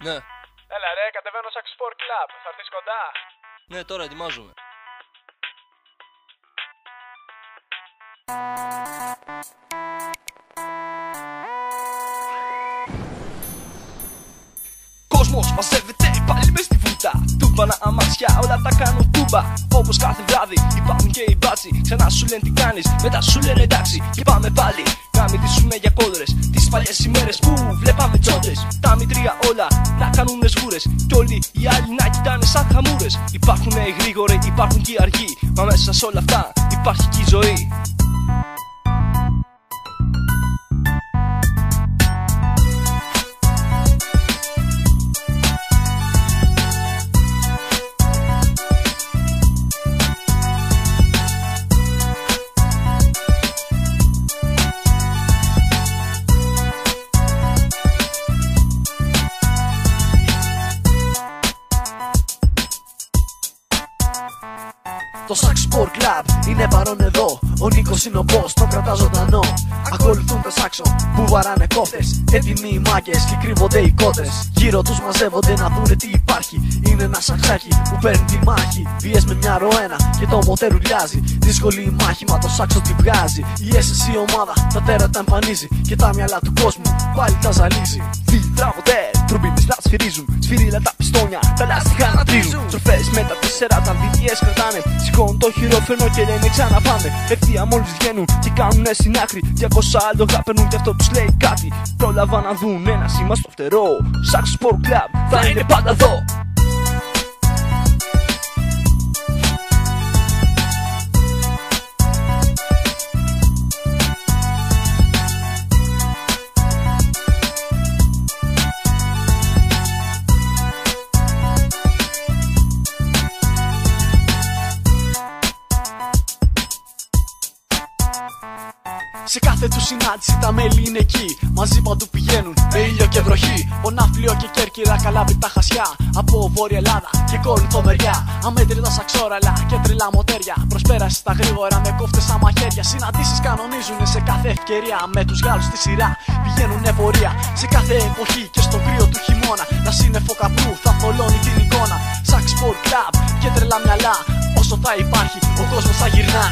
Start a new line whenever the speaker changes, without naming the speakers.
Ναι.
Έλα ρε, κατεβαίνω Sax Sport Club. Θα έρθεις κοντά?
Ναι, τώρα ετοιμάζομαι.
Κόσμος μαζεύεται πάλι μες στη βούτα. Τούμπανα αμάξια, όλα τα κάνουν τούμπα. Όπως κάθε βράδυ υπάρχουν και οι μπάτσοι. Ξανά σου λένε τι κάνεις, μετά σου λένε εντάξει. Και πάμε πάλι να μιλήσουμε για κόντρες. Τις παλιές ημέρες που βλέπαμε τσόντες. Τα μητρία όλα να κάνουνε σγούρες. Κι όλοι οι άλλοι να κοιτάνε σαν χαμούρες. Υπάρχουνε οι γρήγοροι, υπάρχουν και οι αργοί. Μα μέσα σε όλα αυτά υπάρχει και η ζωή. Το Sax Sport Club είναι παρόν εδώ. Ο Νίκος είναι ο boss, το κρατά ζωντανό. Ακολουθούν τα σάξο που βαράνε κόφτες. Έτοιμοι οι μάγκες και κρύβονται οι κότες. Γύρω τους μαζεύονται να δούνε τι υπάρχει. Είναι ένα σαξάκι που παίρνει τη μάχη. Βίες με μια ροένα και το μοτέρ ουρλιάζει. Δύσκολη η μάχη, μα το σάξο την βγάζει. Η SSC ομάδα τα τέρατα εμφανίζει. Και τα μυαλά του κόσμου πάλι τα ζαλίζει. Φίλτρα μοτέρ, τουρμπίνες να σφυρίζουν. Σφυρίλα τα πιστόνια, τα λάστιχα να τρίζουν. Τροφές με τα 4, τα DTS κρατάνε. Σηκώνουν το χειρόφρενο και λένε ξαναπάμε. Ευθεία μόλις βγαίνουν και κάνουνε στην άκρη. 200 άλογα παίρνουν και αυτό τους λέει κάτι. Πρόλαβα να δουν ένα σήμα στο φτερό. Sax Sport Club θα είναι πάντα εδώ. Σε κάθε του συνάντηση τα μέλη είναι εκεί. Μαζί παντού πηγαίνουν με ήλιο και βροχή. Πονάφλιο και Κέρκυρα, Καλάβρη τα χασιά. Από Βόρεια Ελλάδα και Κόρινθο μεριά. Αμέτρητα σαξόραλα και τρελά μοτέρια. Προσπέρασε στα γρήγορα με κόφτες στα μαχαίρια. Συναντήσεις κανονίζουν σε κάθε ευκαιρία. Με τους Γάλλους στη σειρά πηγαίνουνε πορεία. Σε κάθε εποχή και στο κρύο του χειμώνα. Να σύννεφο καπνού θα θολώνει την εικόνα. Sax Sport Club και τρελά μυαλά. Όσο θα υπάρχει ο κόσμος θα γυρνά.